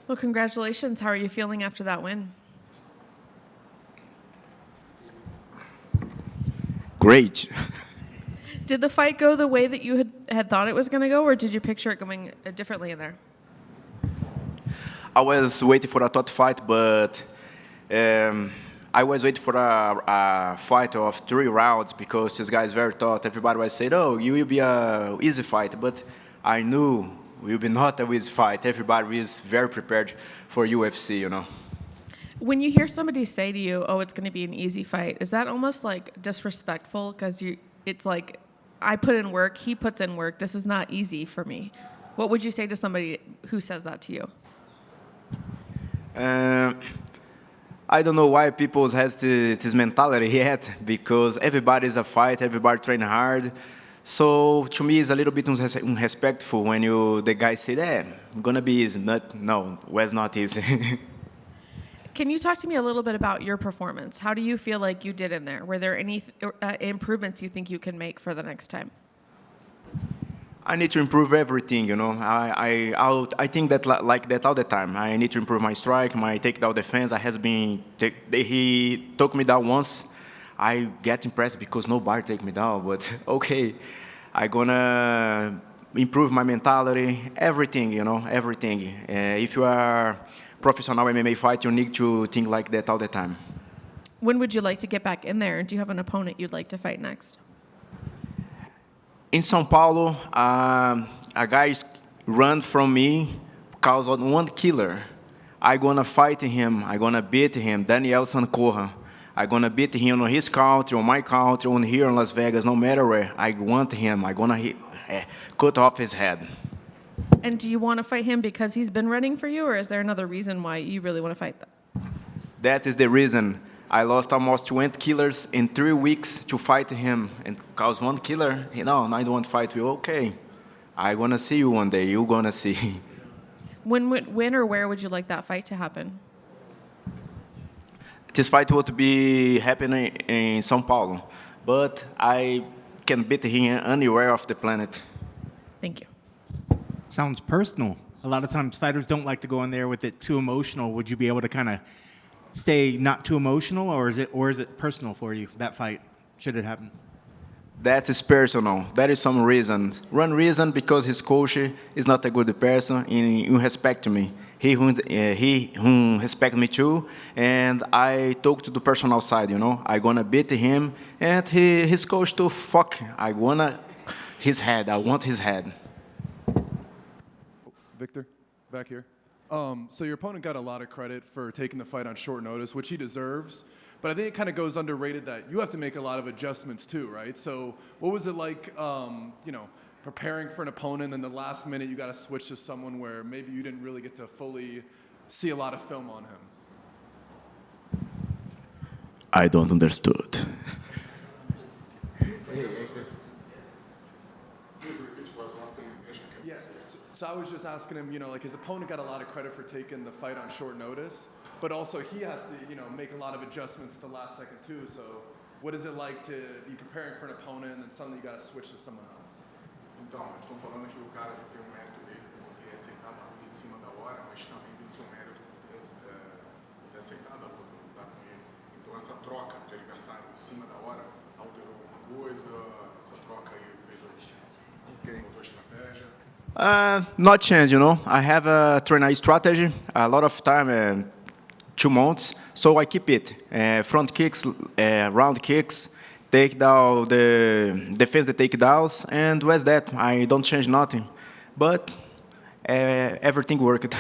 Well, congratulations. How are you feeling after that win? Great. Did the fight go the way that you had thought it was going to go, or did you picture it going differently in there? I was waiting for a top fight, but I was waiting for a fight of 3 rounds because this guy is very tough. Everybody was saying, "Oh, you will be a easy fight," but I knew it will be not a easy fight. Everybody is very prepared for UFC, you know. When you hear somebody say to you, "Oh, it's going to be an easy fight," is that almost like disrespectful? Because it's like, I put in work, he puts in work. This is not easy for me. What would you say to somebody who says that to you? I don't know why people has this mentality yet, because everybody is a fight, everybody train hard. So to me, it's a little bit unrespectful when the guy say, gonna be easy." No, it was not easy. Can you talk to me a little bit about your performance? How do you feel like you did in there? Were there any improvements you think you can make for the next time? I need to improve everything, you know. I think that like that all the time. I need to improve my strike, my takedown defense. He took me down once. I get impressed because nobody take me down, but okay. I gonna improve my mentality, everything, you know, everything. If you are professional MMA fight, you need to think like that all the time. When would you like to get back in there? And do you have an opponent you'd like to fight next? In São Paulo, a guy run from me because of one killer. I gonna fight him. I gonna beat him. Danielson Corra. I gonna beat him on his country, on my country, on here in Las Vegas, no matter where. I want him. I gonna cut off his head. And do you want to fight him because he's been running for you, or is there another reason why you really want to fight them? That is the reason. I lost almost 20 killers in 3 weeks to fight him. And because one killer, I don't want to fight you. Okay, I want to see you one day. You're going to see. When or where would you like that fight to happen? This fight would be happening in São Paulo. But I can beat him anywhere of the planet. Thank you. Sounds personal. A lot of times fighters don't like to go in there with it too emotional. Would you be able to kind of stay not too emotional, or is it personal for you, that fight, should it happen? That is personal. There is some reasons. One reason, because his coach is not a good person in respect to me. He respect me too, and I talk to the personal side, you know. I gonna beat him, and his coach to fuck. I want his head. Victor, back here. So your opponent got a lot of credit for taking the fight on short notice, which he deserves. But I think it kind of goes underrated that you have to make a lot of adjustments too, right? So what was it like, preparing for an opponent, and the last minute you got to switch to someone where maybe you didn't really get to fully see a lot of film on him? I don't understood. Yeah, so I was just asking him, his opponent got a lot of credit for taking the fight on short notice, but also he has to, make a lot of adjustments at the last second too. So what is it like to be preparing for an opponent and then suddenly you got to switch to someone else? Então, nós estamos falando que o cara tem um mérito dele por ter aceitado a luta em cima da hora, mas também tem seu mérito por ter aceitado a luta, lutar com ele. Então, essa troca de adversário em cima da hora alterou alguma coisa? Essa troca aí fez o destino? Mudou a estratégia? Not change, you know. I have a training strategy, a lot of time, 2 months, so I keep it. Front kicks, round kicks, take down defense the takedowns, and with that, I don't change nothing. But everything worked.